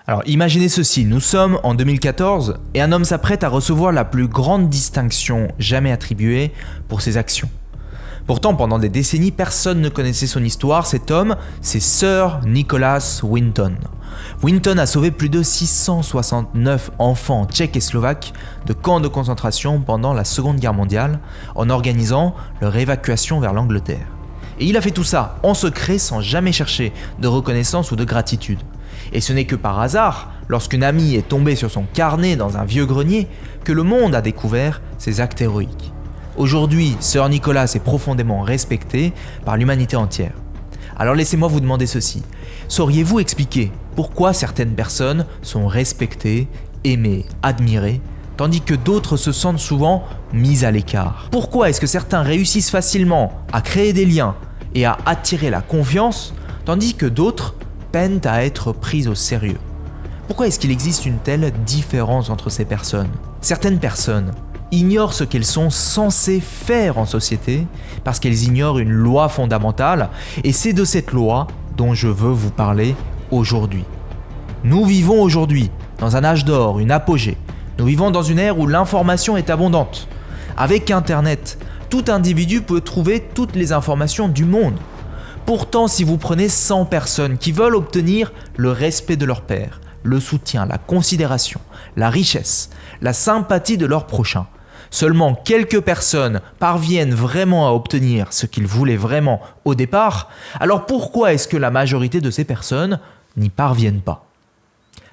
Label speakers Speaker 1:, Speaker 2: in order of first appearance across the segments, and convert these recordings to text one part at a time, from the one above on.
Speaker 1: Alors imaginez ceci, nous sommes en 2014 et un homme s'apprête à recevoir la plus grande distinction jamais attribuée pour ses actions. Pourtant, pendant des décennies, personne ne connaissait son histoire. Cet homme, c'est Sir Nicholas Winton. Winton a sauvé plus de 669 enfants tchèques et slovaques de camps de concentration pendant la Seconde Guerre mondiale en organisant leur évacuation vers l'Angleterre. Et il a fait tout ça en secret sans jamais chercher de reconnaissance ou de gratitude. Et ce n'est que par hasard, lorsqu'une amie est tombée sur son carnet dans un vieux grenier, que le monde a découvert ses actes héroïques. Aujourd'hui, Sir Nicholas est profondément respecté par l'humanité entière. Alors laissez-moi vous demander ceci. Sauriez-vous expliquer pourquoi certaines personnes sont respectées, aimées, admirées, tandis que d'autres se sentent souvent mises à l'écart? Pourquoi est-ce que certains réussissent facilement à créer des liens et à attirer la confiance, tandis que d'autres peinent à être prises au sérieux? Pourquoi est-ce qu'il existe une telle différence entre ces personnes? Certaines personnes ignorent ce qu'elles sont censées faire en société parce qu'elles ignorent une loi fondamentale, et c'est de cette loi dont je veux vous parler aujourd'hui. Nous vivons aujourd'hui dans un âge d'or, une apogée. Nous vivons dans une ère où l'information est abondante. Avec Internet, tout individu peut trouver toutes les informations du monde. Pourtant, si vous prenez 100 personnes qui veulent obtenir le respect de leur père, le soutien, la considération, la richesse, la sympathie de leur prochain, seulement quelques personnes parviennent vraiment à obtenir ce qu'ils voulaient vraiment au départ, alors pourquoi est-ce que la majorité de ces personnes n'y parviennent pas?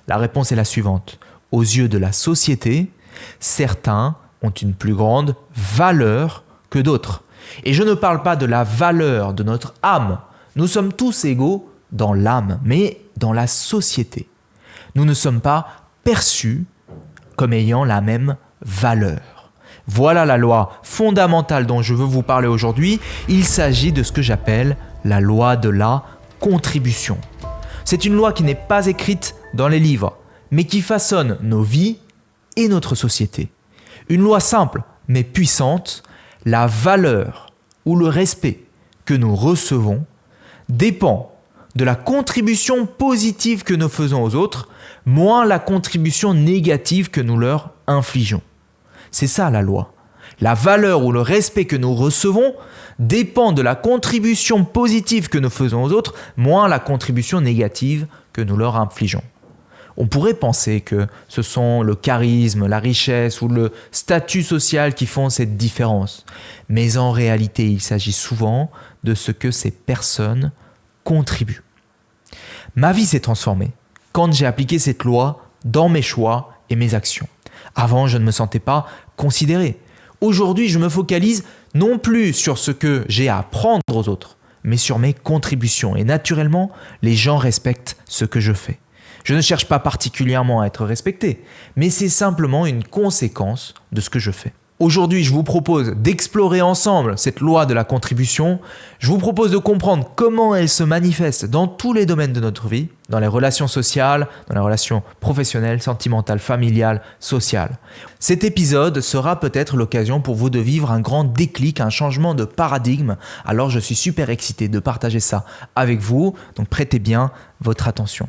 Speaker 1: La réponse est la suivante. Aux yeux de la société, certains ont une plus grande valeur que d'autres. Et je ne parle pas de la valeur de notre âme. Nous sommes tous égaux dans l'âme, mais dans la société. Nous ne sommes pas perçus comme ayant la même valeur. Voilà la loi fondamentale dont je veux vous parler aujourd'hui. Il s'agit de ce que j'appelle la loi de la contribution. C'est une loi qui n'est pas écrite dans les livres, mais qui façonne nos vies et notre société. Une loi simple mais puissante, la valeur ou le respect que nous recevons dépend de la contribution positive que nous faisons aux autres, moins la contribution négative que nous leur infligeons. C'est ça la loi. La valeur ou le respect que nous recevons dépend de la contribution positive que nous faisons aux autres, moins la contribution négative que nous leur infligeons. On pourrait penser que ce sont le charisme, la richesse ou le statut social qui font cette différence. Mais en réalité, il s'agit souvent de ce que ces personnes contribuent. Ma vie s'est transformée quand j'ai appliqué cette loi dans mes choix et mes actions. Avant, je ne me sentais pas considéré. Aujourd'hui, je me focalise non plus sur ce que j'ai à apprendre aux autres, mais sur mes contributions. Et naturellement, les gens respectent ce que je fais. Je ne cherche pas particulièrement à être respecté, mais c'est simplement une conséquence de ce que je fais. Aujourd'hui, je vous propose d'explorer ensemble cette loi de la contribution. Je vous propose de comprendre comment elle se manifeste dans tous les domaines de notre vie, dans les relations sociales, dans les relations professionnelles, sentimentales, familiales, sociales. Cet épisode sera peut-être l'occasion pour vous de vivre un grand déclic, un changement de paradigme. Alors je suis super excité de partager ça avec vous, donc prêtez bien votre attention.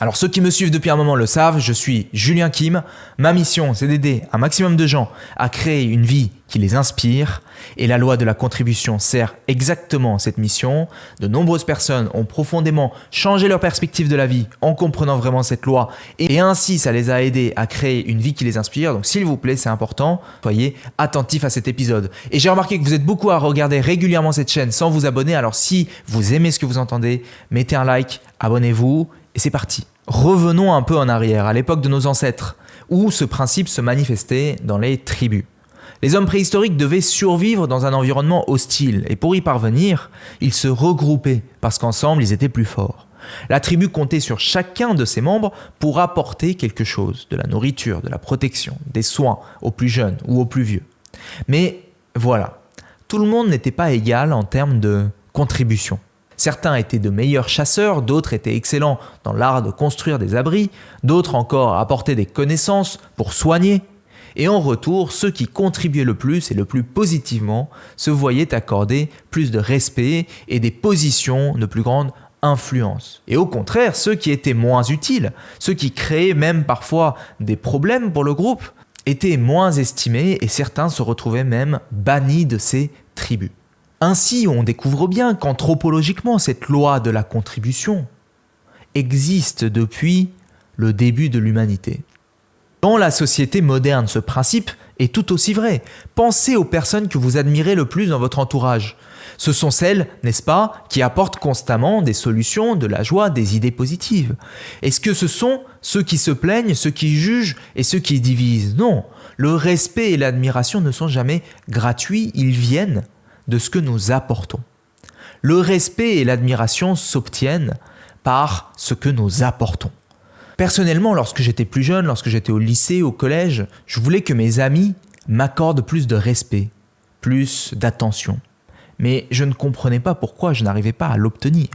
Speaker 1: Alors ceux qui me suivent depuis un moment le savent, je suis Julien Kim. Ma mission, c'est d'aider un maximum de gens à créer une vie qui les inspire. Et la loi de la contribution sert exactement cette mission. De nombreuses personnes ont profondément changé leur perspective de la vie en comprenant vraiment cette loi. Et ainsi, ça les a aidés à créer une vie qui les inspire. Donc s'il vous plaît, c'est important, soyez attentifs à cet épisode. Et j'ai remarqué que vous êtes beaucoup à regarder régulièrement cette chaîne sans vous abonner. Alors si vous aimez ce que vous entendez, mettez un like, abonnez-vous. Et c'est parti. Revenons un peu en arrière, à l'époque de nos ancêtres, où ce principe se manifestait dans les tribus. Les hommes préhistoriques devaient survivre dans un environnement hostile, et pour y parvenir, ils se regroupaient, parce qu'ensemble, ils étaient plus forts. La tribu comptait sur chacun de ses membres pour apporter quelque chose, de la nourriture, de la protection, des soins aux plus jeunes ou aux plus vieux. Mais voilà, tout le monde n'était pas égal en termes de contribution. Certains étaient de meilleurs chasseurs, d'autres étaient excellents dans l'art de construire des abris, d'autres encore apportaient des connaissances pour soigner. Et en retour, ceux qui contribuaient le plus et le plus positivement se voyaient accorder plus de respect et des positions de plus grande influence. Et au contraire, ceux qui étaient moins utiles, ceux qui créaient même parfois des problèmes pour le groupe, étaient moins estimés et certains se retrouvaient même bannis de ces tribus. Ainsi, on découvre bien qu'anthropologiquement, cette loi de la contribution existe depuis le début de l'humanité. Dans la société moderne, ce principe est tout aussi vrai. Pensez aux personnes que vous admirez le plus dans votre entourage. Ce sont celles, n'est-ce pas, qui apportent constamment des solutions, de la joie, des idées positives. Est-ce que ce sont ceux qui se plaignent, ceux qui jugent et ceux qui divisent? Non, le respect et l'admiration ne sont jamais gratuits, ils viennent de ce que nous apportons. Le respect et l'admiration s'obtiennent par ce que nous apportons. Personnellement, lorsque j'étais plus jeune, lorsque j'étais au lycée, au collège, je voulais que mes amis m'accordent plus de respect, plus d'attention. Mais je ne comprenais pas pourquoi je n'arrivais pas à l'obtenir.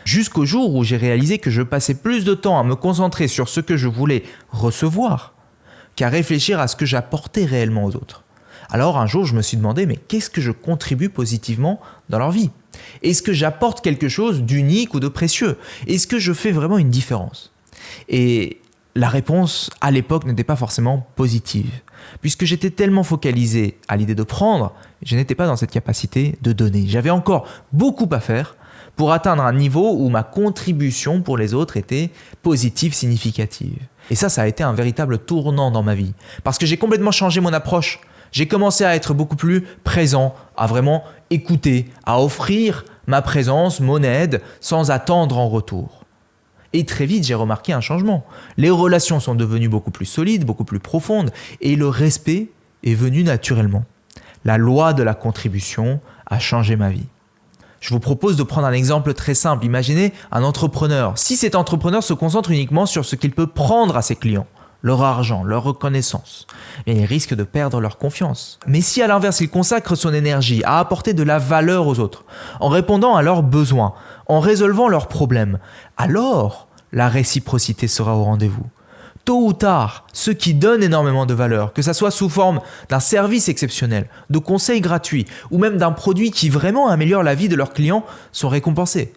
Speaker 1: Jusqu'au jour où j'ai réalisé que je passais plus de temps à me concentrer sur ce que je voulais recevoir qu'à réfléchir à ce que j'apportais réellement aux autres. Alors un jour, je me suis demandé, mais qu'est-ce que je contribue positivement dans leur vie? Est-ce que j'apporte quelque chose d'unique ou de précieux? Est-ce que je fais vraiment une différence? Et la réponse à l'époque n'était pas forcément positive, puisque j'étais tellement focalisé à l'idée de prendre, je n'étais pas dans cette capacité de donner. J'avais encore beaucoup à faire pour atteindre un niveau où ma contribution pour les autres était positive, significative. Et ça a été un véritable tournant dans ma vie, parce que j'ai complètement changé mon approche. J'ai commencé à être beaucoup plus présent, à vraiment écouter, à offrir ma présence, mon aide, sans attendre en retour. Et très vite, j'ai remarqué un changement. Les relations sont devenues beaucoup plus solides, beaucoup plus profondes, et le respect est venu naturellement. La loi de la contribution a changé ma vie. Je vous propose de prendre un exemple très simple. Imaginez un entrepreneur. Si cet entrepreneur se concentre uniquement sur ce qu'il peut prendre à ses clients, leur argent, leur reconnaissance, il risque de perdre leur confiance. Mais si à l'inverse, il consacre son énergie à apporter de la valeur aux autres, en répondant à leurs besoins, en résolvant leurs problèmes, alors la réciprocité sera au rendez-vous. Tôt ou tard, ceux qui donnent énormément de valeur, que ça soit sous forme d'un service exceptionnel, de conseils gratuits ou même d'un produit qui vraiment améliore la vie de leurs clients, sont récompensés.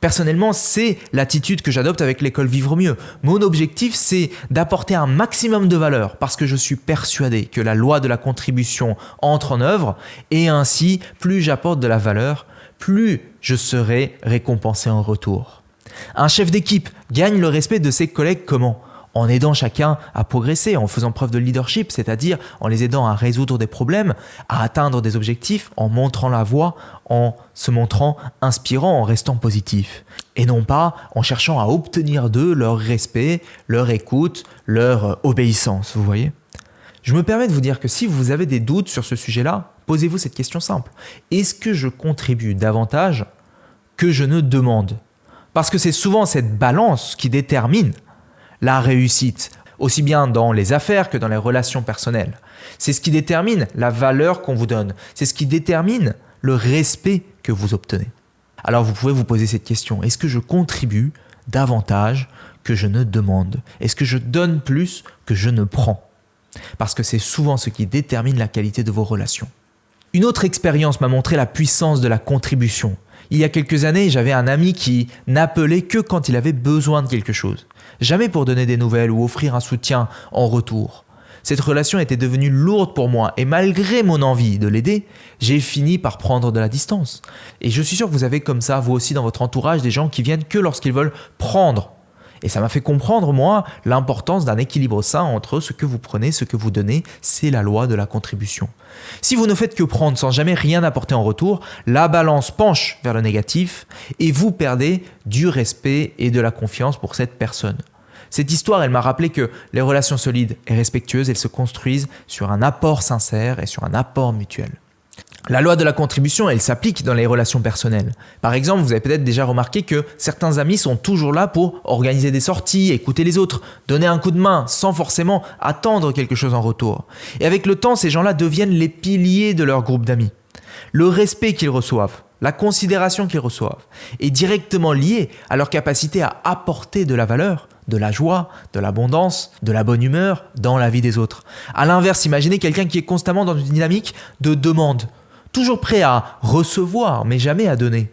Speaker 1: Personnellement, c'est l'attitude que j'adopte avec l'école Vivre Mieux. Mon objectif, c'est d'apporter un maximum de valeur parce que je suis persuadé que la loi de la contribution entre en œuvre et ainsi, plus j'apporte de la valeur, plus je serai récompensé en retour. Un chef d'équipe gagne le respect de ses collègues comment ? En aidant chacun à progresser, en faisant preuve de leadership, c'est-à-dire en les aidant à résoudre des problèmes, à atteindre des objectifs, en montrant la voie, en se montrant inspirant, en restant positif. Et non pas en cherchant à obtenir d'eux leur respect, leur écoute, leur obéissance, vous voyez ? Je me permets de vous dire que si vous avez des doutes sur ce sujet-là, posez-vous cette question simple. Est-ce que je contribue davantage que je ne demande ? Parce que c'est souvent cette balance qui détermine la réussite, aussi bien dans les affaires que dans les relations personnelles. C'est ce qui détermine la valeur qu'on vous donne. C'est ce qui détermine le respect que vous obtenez. Alors vous pouvez vous poser cette question. Est-ce que je contribue davantage que je ne demande? Est-ce que je donne plus que je ne prends? Parce que c'est souvent ce qui détermine la qualité de vos relations. Une autre expérience m'a montré la puissance de la contribution. Il y a quelques années, j'avais un ami qui n'appelait que quand il avait besoin de quelque chose. Jamais pour donner des nouvelles ou offrir un soutien en retour. Cette relation était devenue lourde pour moi et malgré mon envie de l'aider, j'ai fini par prendre de la distance. Et je suis sûr que vous avez comme ça, vous aussi dans votre entourage, des gens qui viennent que lorsqu'ils veulent prendre. Et ça m'a fait comprendre, moi, l'importance d'un équilibre sain entre ce que vous prenez, ce que vous donnez, c'est la loi de la contribution. Si vous ne faites que prendre sans jamais rien apporter en retour, la balance penche vers le négatif et vous perdez du respect et de la confiance pour cette personne. Cette histoire, elle m'a rappelé que les relations solides et respectueuses, elles se construisent sur un apport sincère et sur un apport mutuel. La loi de la contribution, elle s'applique dans les relations personnelles. Par exemple, vous avez peut-être déjà remarqué que certains amis sont toujours là pour organiser des sorties, écouter les autres, donner un coup de main sans forcément attendre quelque chose en retour. Et avec le temps, ces gens-là deviennent les piliers de leur groupe d'amis. Le respect qu'ils reçoivent, la considération qu'ils reçoivent est directement lié à leur capacité à apporter de la valeur, de la joie, de l'abondance, de la bonne humeur dans la vie des autres. À l'inverse, imaginez quelqu'un qui est constamment dans une dynamique de demande, toujours prêt à recevoir mais jamais à donner.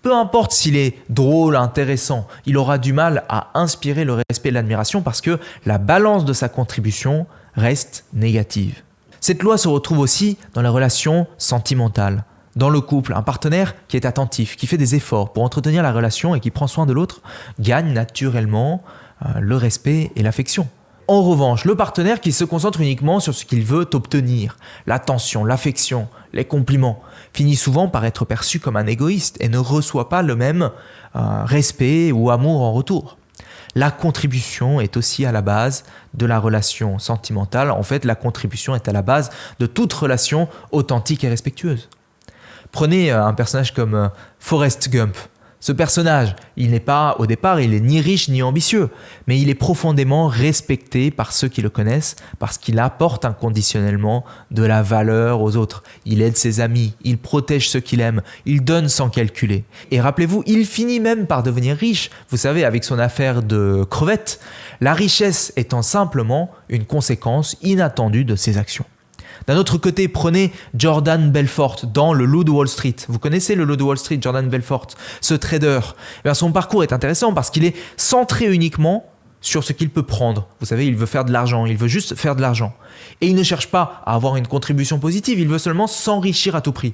Speaker 1: Peu importe s'il est drôle, intéressant, il aura du mal à inspirer le respect et l'admiration parce que la balance de sa contribution reste négative. Cette loi se retrouve aussi dans les relations sentimentales. Dans le couple, un partenaire qui est attentif, qui fait des efforts pour entretenir la relation et qui prend soin de l'autre, gagne naturellement le respect et l'affection. En revanche, le partenaire qui se concentre uniquement sur ce qu'il veut obtenir, l'attention, l'affection, les compliments, finit souvent par être perçu comme un égoïste et ne reçoit pas le même respect ou amour en retour. La contribution est aussi à la base de la relation sentimentale. En fait, la contribution est à la base de toute relation authentique et respectueuse. Prenez un personnage comme Forrest Gump. Ce personnage, il n'est pas, au départ, il est ni riche ni ambitieux, mais il est profondément respecté par ceux qui le connaissent parce qu'il apporte inconditionnellement de la valeur aux autres. Il aide ses amis, il protège ceux qu'il aime, il donne sans calculer. Et rappelez-vous, il finit même par devenir riche. Vous savez, avec son affaire de crevettes, la richesse étant simplement une conséquence inattendue de ses actions. D'un autre côté, prenez Jordan Belfort dans Le Loup de Wall Street. Vous connaissez Le Loup de Wall Street, Jordan Belfort, ce trader. Son parcours est intéressant parce qu'il est centré uniquement sur ce qu'il peut prendre. Vous savez, il veut faire de l'argent, il veut juste faire de l'argent. Et il ne cherche pas à avoir une contribution positive, il veut seulement s'enrichir à tout prix.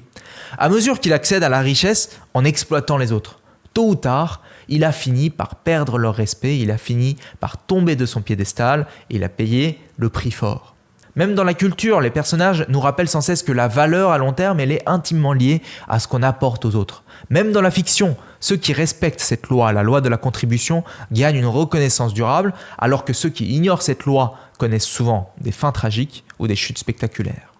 Speaker 1: À mesure qu'il accède à la richesse en exploitant les autres, tôt ou tard, il a fini par perdre leur respect, il a fini par tomber de son piédestal et il a payé le prix fort. Même dans la culture, les personnages nous rappellent sans cesse que la valeur à long terme, elle est intimement liée à ce qu'on apporte aux autres. Même dans la fiction, ceux qui respectent cette loi, la loi de la contribution, gagnent une reconnaissance durable, alors que ceux qui ignorent cette loi connaissent souvent des fins tragiques ou des chutes spectaculaires.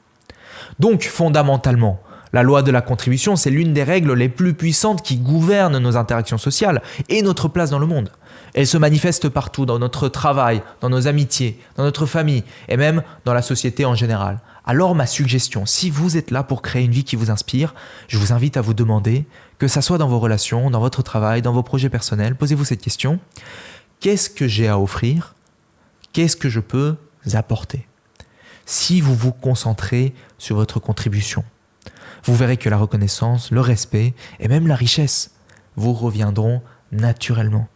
Speaker 1: Donc, fondamentalement, la loi de la contribution, c'est l'une des règles les plus puissantes qui gouvernent nos interactions sociales et notre place dans le monde. Elle se manifeste partout, dans notre travail, dans nos amitiés, dans notre famille et même dans la société en général. Alors ma suggestion, si vous êtes là pour créer une vie qui vous inspire, je vous invite à vous demander, que ça soit dans vos relations, dans votre travail, dans vos projets personnels, posez-vous cette question. Qu'est-ce que j'ai à offrir ? Qu'est-ce que je peux apporter ? Si vous vous concentrez sur votre contribution, vous verrez que la reconnaissance, le respect et même la richesse vous reviendront naturellement.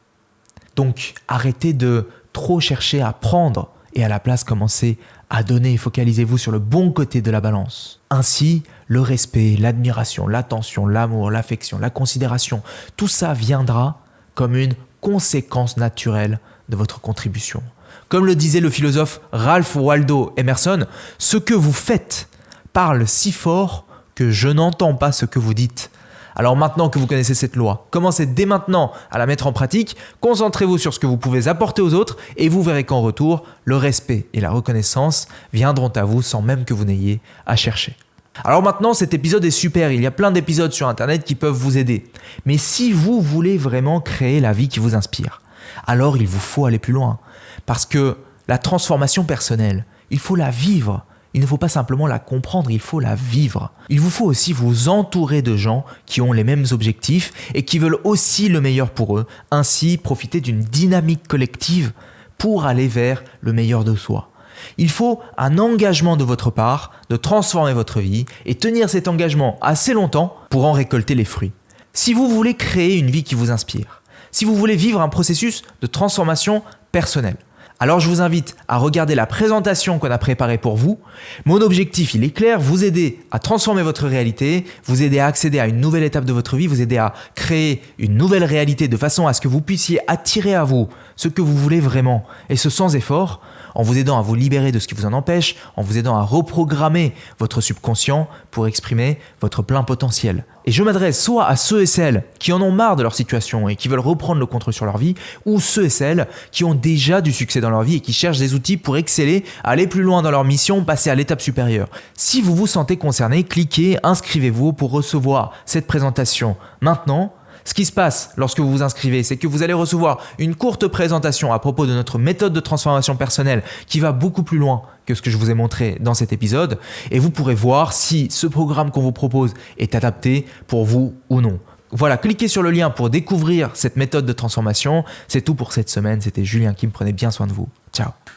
Speaker 1: Donc, arrêtez de trop chercher à prendre et à la place commencez à donner. Focalisez-vous sur le bon côté de la balance. Ainsi, le respect, l'admiration, l'attention, l'amour, l'affection, la considération, tout ça viendra comme une conséquence naturelle de votre contribution. Comme le disait le philosophe Ralph Waldo Emerson, ce que vous faites parle si fort que je n'entends pas ce que vous dites. Alors maintenant que vous connaissez cette loi, commencez dès maintenant à la mettre en pratique, concentrez-vous sur ce que vous pouvez apporter aux autres et vous verrez qu'en retour, le respect et la reconnaissance viendront à vous sans même que vous n'ayez à chercher. Alors maintenant, cet épisode est super, il y a plein d'épisodes sur internet qui peuvent vous aider. Mais si vous voulez vraiment créer la vie qui vous inspire, alors il vous faut aller plus loin. Parce que la transformation personnelle, il faut la vivre. Il ne faut pas simplement la comprendre, il faut la vivre. Il vous faut aussi vous entourer de gens qui ont les mêmes objectifs et qui veulent aussi le meilleur pour eux. Ainsi, profiter d'une dynamique collective pour aller vers le meilleur de soi. Il faut un engagement de votre part de transformer votre vie et tenir cet engagement assez longtemps pour en récolter les fruits. Si vous voulez créer une vie qui vous inspire, si vous voulez vivre un processus de transformation personnelle, alors je vous invite à regarder la présentation qu'on a préparée pour vous. Mon objectif, il est clair, vous aider à transformer votre réalité, vous aider à accéder à une nouvelle étape de votre vie, vous aider à créer une nouvelle réalité de façon à ce que vous puissiez attirer à vous ce que vous voulez vraiment, et ce sans effort, en vous aidant à vous libérer de ce qui vous en empêche, en vous aidant à reprogrammer votre subconscient pour exprimer votre plein potentiel. Et je m'adresse soit à ceux et celles qui en ont marre de leur situation et qui veulent reprendre le contrôle sur leur vie, ou ceux et celles qui ont déjà du succès dans leur vie et qui cherchent des outils pour exceller, aller plus loin dans leur mission, passer à l'étape supérieure. Si vous vous sentez concerné, cliquez, inscrivez-vous pour recevoir cette présentation maintenant. Ce qui se passe lorsque vous vous inscrivez, c'est que vous allez recevoir une courte présentation à propos de notre méthode de transformation personnelle qui va beaucoup plus loin que ce que je vous ai montré dans cet épisode et vous pourrez voir si ce programme qu'on vous propose est adapté pour vous ou non. Voilà, cliquez sur le lien pour découvrir cette méthode de transformation. C'est tout pour cette semaine. C'était Julien Kim. Prenez bien soin de vous. Ciao.